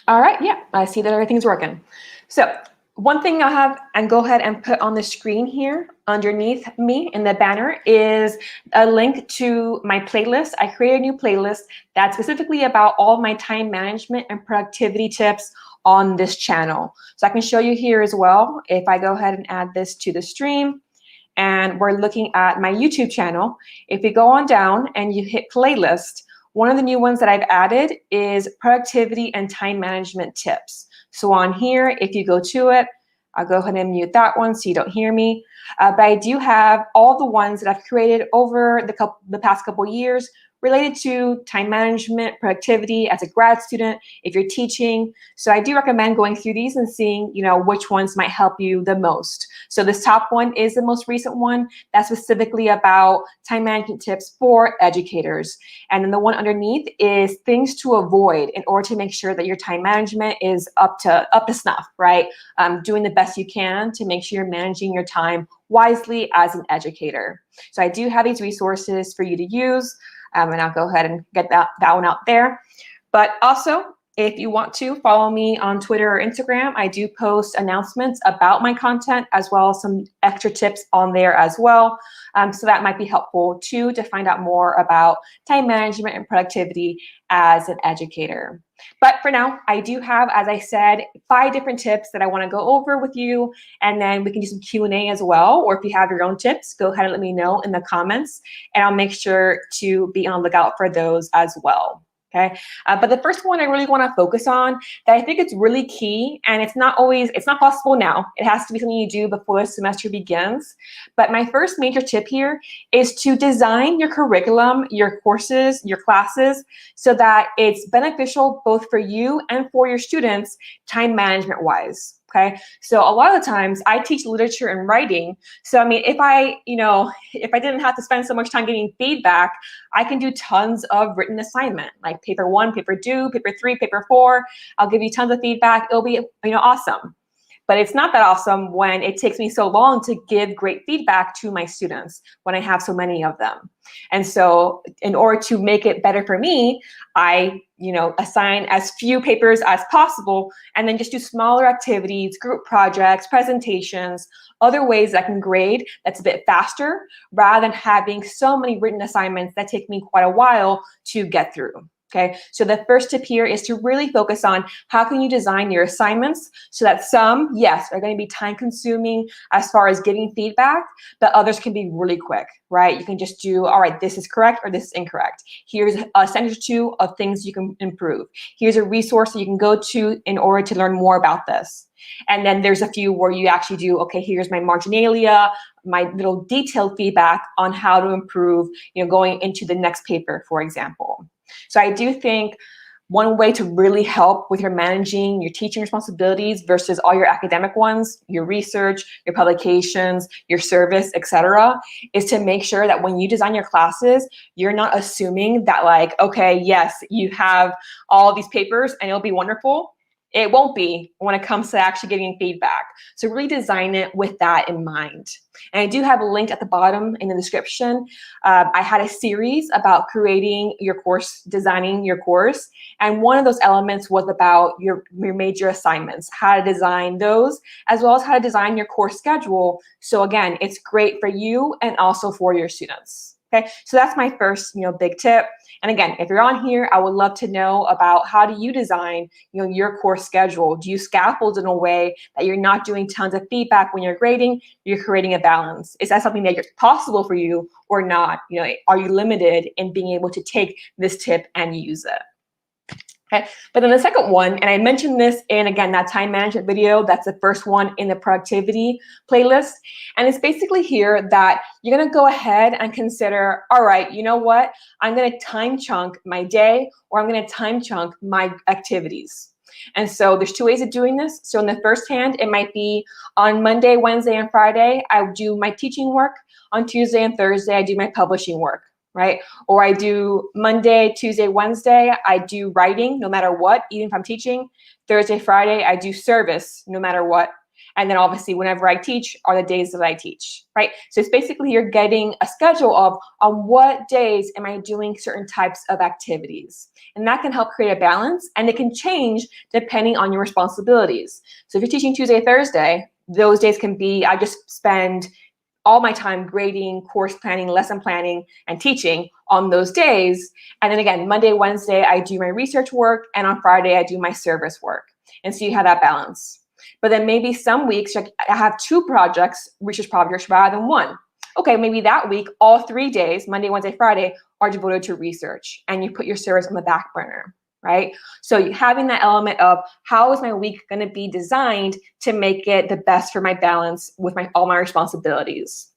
All right, yeah, I see that everything's working. So one thing I'll have and go ahead and put on the screen here underneath me in the banner is a link to my playlist. I created a new playlist that's specifically about all of my time management and productivity tips on this channel. So I can show you here as well. If I go ahead and add this to the stream, and we're looking at my YouTube channel, if you go on down and you hit playlist, one of the new ones that I've added is productivity and time management tips. So on here, if you go to it, I'll go ahead and mute that one so you don't hear me. But I do have all the ones that I've created over the past couple years related to time management, productivity as a grad student, if you're teaching. So I do recommend going through these and seeing, which ones might help you the most. So this top one is the most recent one that's specifically about time management tips for educators. And then the one underneath is things to avoid in order to make sure that your time management is up to snuff, right? Doing the best you can to make sure you're managing your time wisely as an educator. So I do have these resources for you to use. And I'll go ahead and get that one out there. But also, if you want to follow me on Twitter or Instagram, I do post announcements about my content as well as some extra tips on there as well. So that might be helpful too to find out more about time management and productivity as an educator. But for now, I do have, as I said, 5 different tips that I want to go over with you, and then we can do some Q&A as well. Or if you have your own tips, go ahead and let me know in the comments, and I'll make sure to be on the lookout for those as well. Okay, but the first one I really want to focus on that I think it's really key, and it's not possible now. It has to be something you do before the semester begins. But my first major tip here is to design your curriculum, your courses, your classes, so that it's beneficial both for you and for your students time management wise. Okay, so a lot of the times I teach literature and writing. So I mean, if I didn't have to spend so much time getting feedback, I can do tons of written assignment, like paper 1, paper 2, paper 3, paper 4. I'll give you tons of feedback. It'll be awesome. But it's not that awesome when it takes me so long to give great feedback to my students when I have so many of them. And so in order to make it better for me, I assign as few papers as possible and then just do smaller activities, group projects, presentations, other ways I can grade that's a bit faster rather than having so many written assignments that take me quite a while to get through. Okay, so the first tip here is to really focus on how can you design your assignments so that some, yes, are going to be time consuming as far as giving feedback, but others can be really quick, right? You can just do, all right, this is correct or this is incorrect. Here's a sentence or two of things you can improve. Here's a resource that you can go to in order to learn more about this. And then there's a few where you actually do, okay, here's my marginalia, my little detailed feedback on how to improve, going into the next paper, for example. So I do think one way to really help with your managing your teaching responsibilities versus all your academic ones, your research, your publications, your service, etc., is to make sure that when you design your classes, you're not assuming that like, okay, yes, you have all these papers and it'll be wonderful. It won't be when it comes to actually getting feedback. So really design it with that in mind. And I do have a link at the bottom in the description. I had a series about creating your course, designing your course. And one of those elements was about your major assignments, how to design those, as well as how to design your course schedule. So again, it's great for you and also for your students. Okay, so that's my first, big tip. And again, if you're on here, I would love to know about how do you design, your course schedule? Do you scaffold in a way that you're not doing tons of feedback when you're grading? You're creating a balance. Is that something that is possible for you or not? Are you limited in being able to take this tip and use it? Okay, but then the second one, and I mentioned this in, again, that time management video, that's the first one in the productivity playlist. And it's basically here that you're gonna go ahead and consider, all right, you know what? I'm gonna time chunk my day, or I'm gonna time chunk my activities. And so there's 2 ways of doing this. So in the first hand, it might be on Monday, Wednesday, and Friday, I do my teaching work. On Tuesday and Thursday, I do my publishing work. Right? Or I do Monday, Tuesday, Wednesday, I do writing no matter what, even if I'm teaching. Thursday, Friday, I do service no matter what. And then obviously whenever I teach are the days that I teach, right? So it's basically you're getting a schedule of on what days am I doing certain types of activities. And that can help create a balance, and it can change depending on your responsibilities. So if you're teaching Tuesday, Thursday, those days can be, I just spend all my time grading, course planning, lesson planning, and teaching on those days. And then again, Monday, Wednesday, I do my research work, and on Friday, I do my service work. And so you have that balance. But then maybe some weeks, I have 2 projects, research projects, rather than 1. Okay, maybe that week, all 3 days, Monday, Wednesday, Friday, are devoted to research, and you put your service on the back burner, right? So having that element of how is my week going to be designed to make it the best for my balance with all my responsibilities.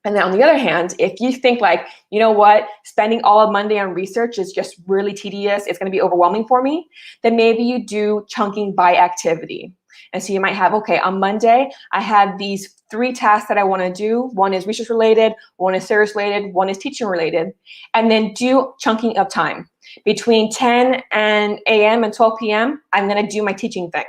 And then on the other hand, if you think like, you know what, spending all of Monday on research is just really tedious, it's going to be overwhelming for me, then maybe you do chunking by activity. And so you might have, okay, on Monday, I have these 3 tasks that I want to do. 1 is research related, 1 is service related, 1 is teaching related. And then do chunking of time. Between 10 a.m. and 12 p.m., I'm going to do my teaching thing.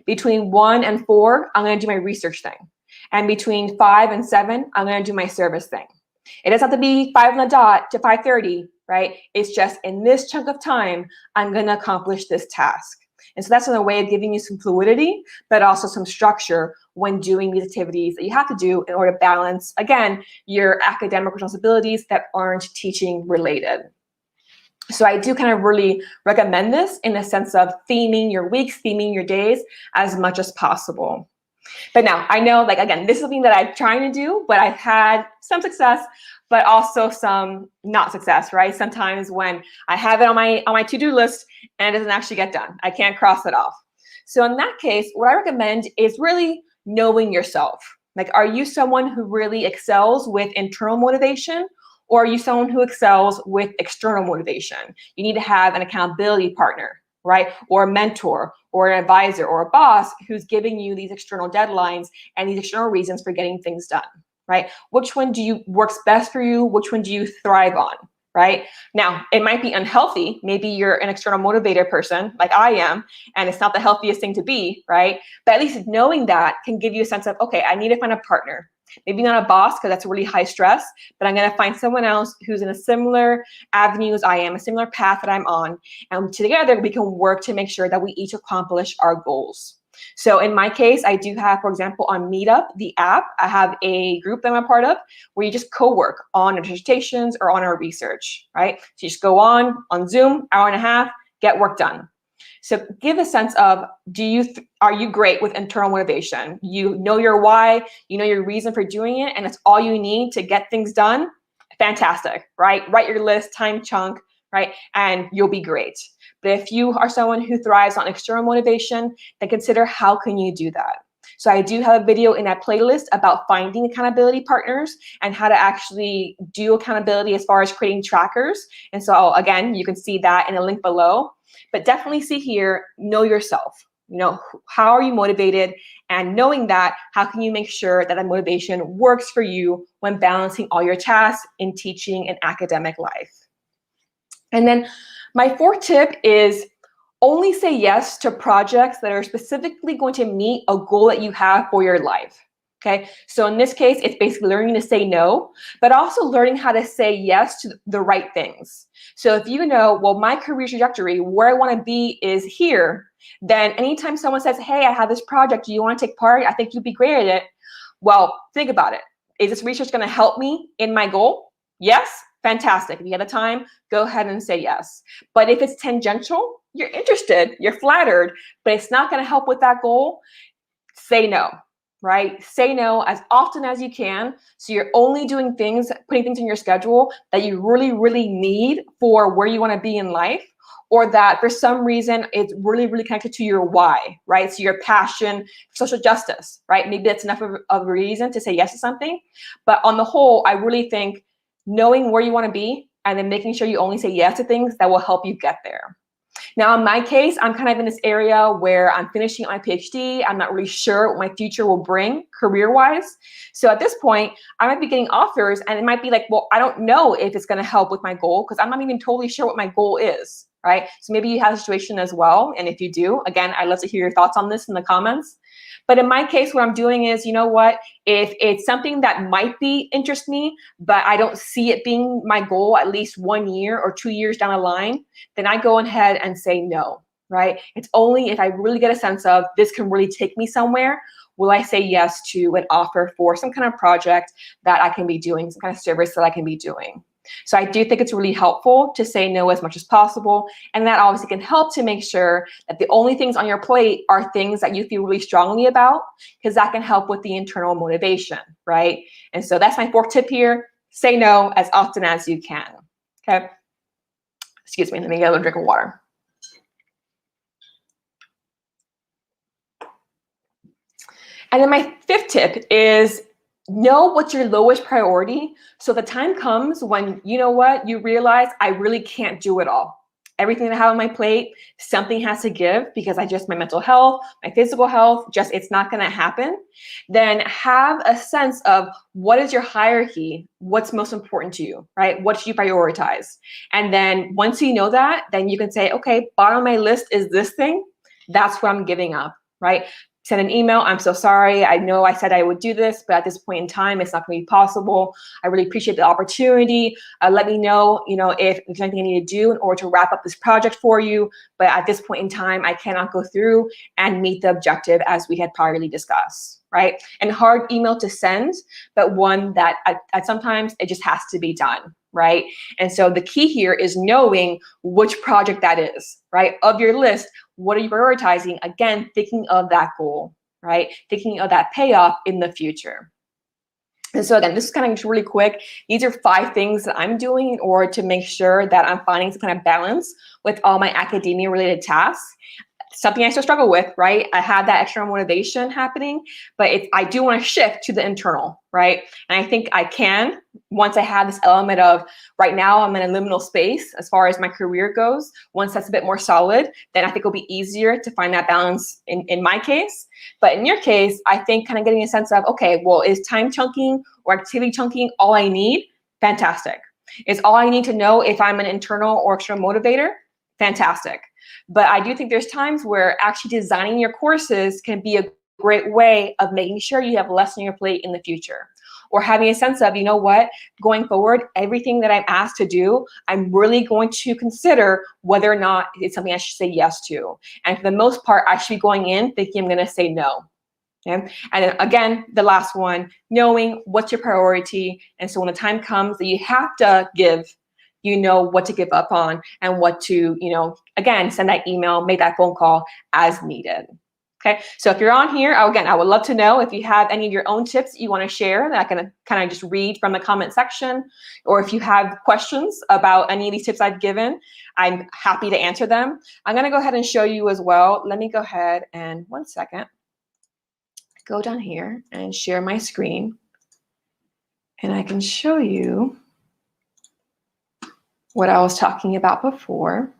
Between 1 and 4, I'm going to do my research thing. And between 5 and 7, I'm going to do my service thing. It doesn't have to be 5 on the dot to 5:30, right? It's just in this chunk of time, I'm going to accomplish this task. And so that's another way of giving you some fluidity, but also some structure when doing these activities that you have to do in order to balance, again, your academic responsibilities that aren't teaching related. So I do kind of really recommend this in the sense of theming your weeks, theming your days as much as possible. But now I know, like, again, this is something that I'm trying to do, but I've had some success, but also some not success, right? Sometimes when I have it on my to-do list and it doesn't actually get done, I can't cross it off. So in that case, what I recommend is really knowing yourself. Like, are you someone who really excels with internal motivation, or are you someone who excels with external motivation? You need to have an accountability partner, right? Or a mentor or an advisor or a boss who's giving you these external deadlines and these external reasons for getting things done, right? Which one works best for you? Which one do you thrive on, right? Now, it might be unhealthy. Maybe you're an external motivator person like I am, and it's not the healthiest thing to be, right? But at least knowing that can give you a sense of, okay, I need to find a partner. Maybe not a boss, because that's really high stress, but I'm going to find someone else who's in a similar avenue as I am, a similar path that I'm on. And together we can work to make sure that we each accomplish our goals. So in my case, I do have, for example, on Meetup, the app, I have a group that I'm a part of where you just co-work on our dissertations or on our research, right? So you just go on Zoom, hour and a half, get work done. So give a sense of, are you great with internal motivation? You know your why, you know your reason for doing it, and it's all you need to get things done. Fantastic, right? Write your list, time chunk, right? And you'll be great. But if you are someone who thrives on external motivation, then consider how can you do that. So I do have a video in that playlist about finding accountability partners and how to actually do accountability as far as creating trackers. And so again, you can see that in a link below. But definitely see here, know yourself. You know, how are you motivated? And knowing that, how can you make sure that that motivation works for you when balancing all your tasks in teaching and academic life? And then my 4th tip is only say yes to projects that are specifically going to meet a goal that you have for your life. Okay, so in this case, it's basically learning to say no, but also learning how to say yes to the right things. So if you know, well, my career trajectory, where I want to be is here, then anytime someone says, hey, I have this project, do you want to take part? I think you'd be great at it. Well, think about it. Is this research going to help me in my goal? Yes, fantastic. If you have the time, go ahead and say yes. But if it's tangential, you're interested, you're flattered, but it's not going to help with that goal, say no. Right? Say no as often as you can. So you're only doing things, putting things in your schedule that you really, really need for where you want to be in life, or that for some reason it's really, really connected to your why, right? So your passion for social justice, right? Maybe that's enough of a reason to say yes to something. But on the whole, I really think knowing where you want to be and then making sure you only say yes to things that will help you get there. Now, in my case, I'm kind of in this area where I'm finishing my PhD. I'm not really sure what my future will bring career-wise. So at this point, I might be getting offers and it might be like, well, I don't know if it's going to help with my goal because I'm not even totally sure what my goal is, right? So maybe you have a situation as well. And if you do, again, I'd love to hear your thoughts on this in the comments. But in my case, what I'm doing is, you know what, if it's something that might be interest me, but I don't see it being my goal at least 1 year or 2 years down the line, then I go ahead and say no, right? It's only if I really get a sense of this can really take me somewhere, will I say yes to an offer for some kind of project that I can be doing, some kind of service that I can be doing. So I do think it's really helpful to say no as much as possible. And that obviously can help to make sure that the only things on your plate are things that you feel really strongly about, because that can help with the internal motivation, right? And so that's my 4th tip here. Say no as often as you can, okay? Excuse me, let me get a little drink of water. And then my 5th tip is know what's your lowest priority. So the time comes when, you know what, you realize I really can't do it all. Everything that I have on my plate, something has to give because my mental health, my physical health, it's not gonna happen. Then have a sense of what is your hierarchy, what's most important to you, right? What should you prioritize? And then once you know that, then you can say, okay, bottom of my list is this thing, that's what I'm giving up, right? Send an email, I'm so sorry, I know I said I would do this, but at this point in time, it's not gonna be possible. I really appreciate the opportunity. Let me know, if there's anything I need to do in order to wrap up this project for you, but at this point in time, I cannot go through and meet the objective as we had priorly discussed, right? And hard email to send, but one that at sometimes it just has to be done, right? And so the key here is knowing which project that is, right? Of your list, what are you prioritizing? Again, thinking of that goal, right? Thinking of that payoff in the future. And so again, this is kind of just really quick. These are 5 things that I'm doing in order to make sure that I'm finding some kind of balance with all my academia related tasks. Something I still struggle with, right? I have that extra motivation happening, but I do want to shift to the internal, right? And I think I can, once I have this element of right now I'm in a liminal space as far as my career goes. Once that's a bit more solid, then I think it'll be easier to find that balance in my case. But in your case, I think kind of getting a sense of, okay, well, is time chunking or activity chunking all I need? Fantastic. Is all I need to know if I'm an internal or external motivator? Fantastic. But I do think there's times where actually designing your courses can be a great way of making sure you have less on your plate in the future. Or having a sense of, you know what, going forward, everything that I'm asked to do, I'm really going to consider whether or not it's something I should say yes to. And for the most part, I should be going in thinking I'm going to say no. Okay? And then again, the last one, knowing what's your priority. And so when the time comes that you have to give, you know what to give up on and what to, again, send that email, make that phone call as needed. Okay, so if you're on here, again, I would love to know if you have any of your own tips that you want to share that I can kind of just read from the comment section, or if you have questions about any of these tips I've given, I'm happy to answer them. I'm going to go ahead and show you as well. Let me go ahead and 1 second, go down here and share my screen, and I can show you what I was talking about before.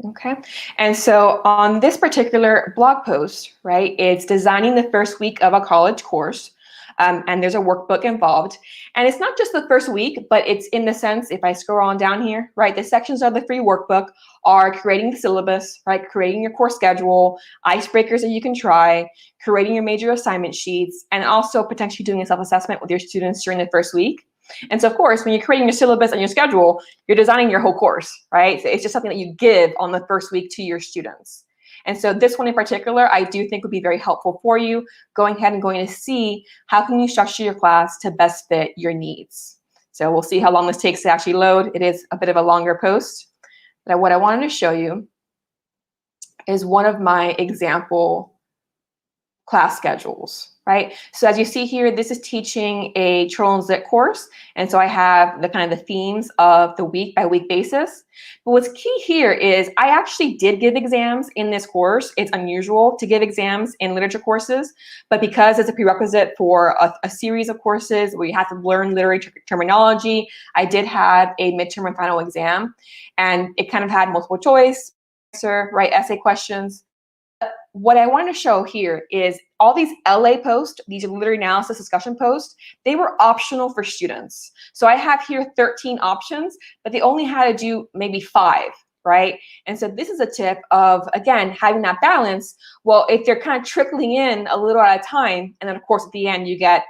Okay, and so on this particular blog post, right, it's designing the first week of a college course, and there's a workbook involved. And it's not just the first week, but it's in the sense, if I scroll on down here, right, the sections of the free workbook are creating the syllabus, right, creating your course schedule, icebreakers that you can try, creating your major assignment sheets, and also potentially doing a self-assessment with your students during the first week. And so, of course, when you're creating your syllabus and your schedule, you're designing your whole course, right? So it's just something that you give on the first week to your students. And so this one in particular, I do think would be very helpful for you, going ahead and going to see how can you structure your class to best fit your needs. So we'll see how long this takes to actually load. It is a bit of a longer post. But what I wanted to show you is one of my example class schedules, right? So as you see here, this is teaching a Troll and Zit course. And so I have the kind of the themes of the week by week basis. But what's key here is I actually did give exams in this course. It's unusual to give exams in literature courses, but because it's a prerequisite for a series of courses where you have to learn literary terminology, I did have a midterm and final exam, and it kind of had multiple choice, answer, right, essay questions. what I want to show here is all these LA posts, these literary analysis discussion posts, they were optional for students. So I have here 13 options, but they only had to do maybe 5, right? And so this is a tip of, again, having that balance. Well, if they're kind of trickling in a little at a time, and then of course at the end you get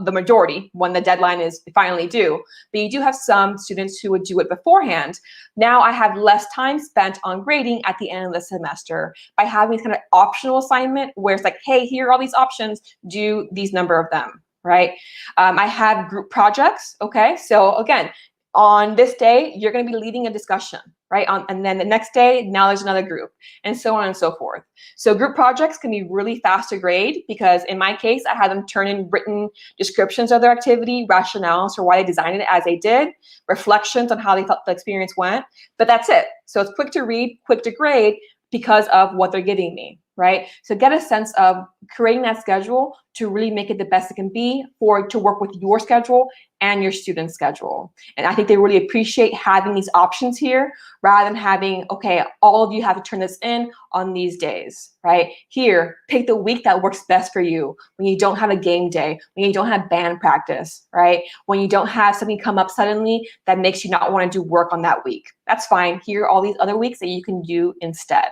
the majority when the deadline is finally due, but you do have some students who would do it beforehand. Now I have less time spent on grading at the end of the semester by having this kind of optional assignment where it's like, hey, here are all these options, do these number of them, right? I have group projects, okay? So again, on this day, you're gonna be leading a discussion, right? And then the next day, now there's another group, and so on and so forth. So group projects can be really fast to grade because in my case, I had them turn in written descriptions of their activity, rationales for why they designed it as they did, reflections on how they felt the experience went, but that's it. So it's quick to read, quick to grade because of what they're giving me, right? So get a sense of creating that schedule to really make it the best it can be to work with your schedule and your student's schedule. And I think they really appreciate having these options here rather than having, okay, all of you have to turn this in on these days, right? Here, pick the week that works best for you when you don't have a game day, when you don't have band practice, right? When you don't have something come up suddenly that makes you not want to do work on that week. That's fine. Here are all these other weeks that you can do instead.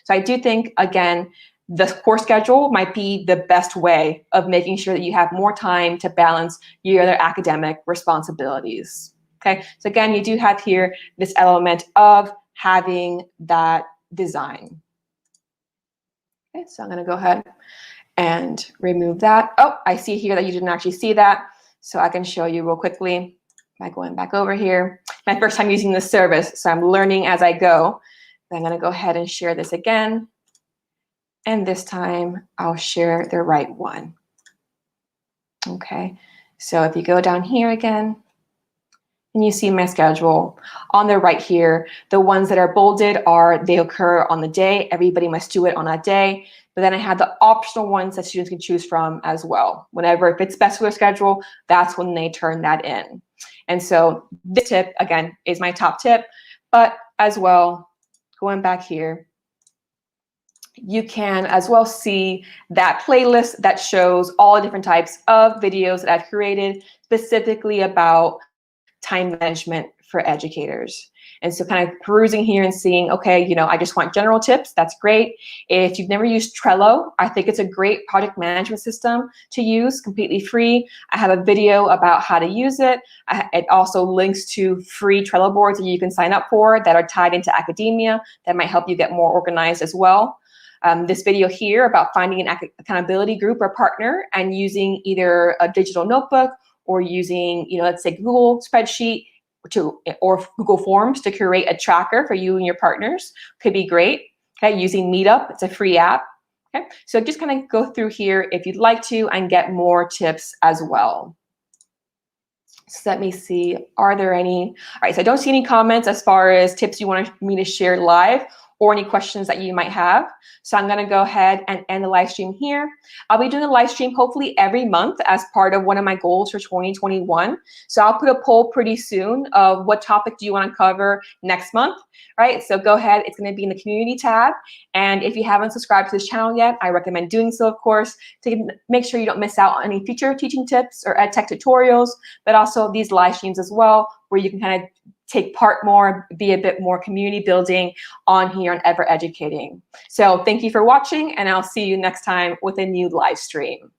So I do think, again, the course schedule might be the best way of making sure that you have more time to balance your other academic responsibilities. Okay, so again, you do have here this element of having that design. Okay, so I'm going to go ahead and remove that. Oh, I see here that you didn't actually see that, so I can show you real quickly by going back over here. My first time using this service, so I'm learning as I go. I'm going to go ahead and share this again. And this time I'll share the right one. Okay, so if you go down here again, and you see my schedule on the right here, the ones that are bolded they occur on the day. Everybody must do it on that day. But then I have the optional ones that students can choose from as well. Whenever it fits best with their schedule, that's when they turn that in. And so this tip, again, is my top tip, but as well, going back here, you can as well see that playlist that shows all the different types of videos that I've created specifically about time management for educators. And so kind of perusing here and seeing, okay, you know, I just want general tips. That's great. If you've never used Trello, I think it's a great project management system to use, completely free. I have a video about how to use it. It also links to free Trello boards that you can sign up for that are tied into academia that might help you get more organized as well. This video here about finding an accountability group or partner and using either a digital notebook or using, you know, let's say Google spreadsheet or Google Forms to curate a tracker for you and your partners could be great. Okay, using Meetup, it's a free app. Okay, so just kind of go through here if you'd like to and get more tips as well. So let me see, are there any? All right, so I don't see any comments as far as tips you want me to share live or any questions that you might have. So I'm gonna go ahead and end the live stream here. I'll be doing a live stream hopefully every month as part of one of my goals for 2021. So I'll put a poll pretty soon of what topic do you wanna cover next month, right? So go ahead, it's gonna be in the community tab. And if you haven't subscribed to this channel yet, I recommend doing so, of course, to make sure you don't miss out on any future teaching tips or ed tech tutorials, but also these live streams as well, where you can kind of take part more, be a bit more community building on here on Ever Educating. So thank you for watching, and I'll see you next time with a new live stream.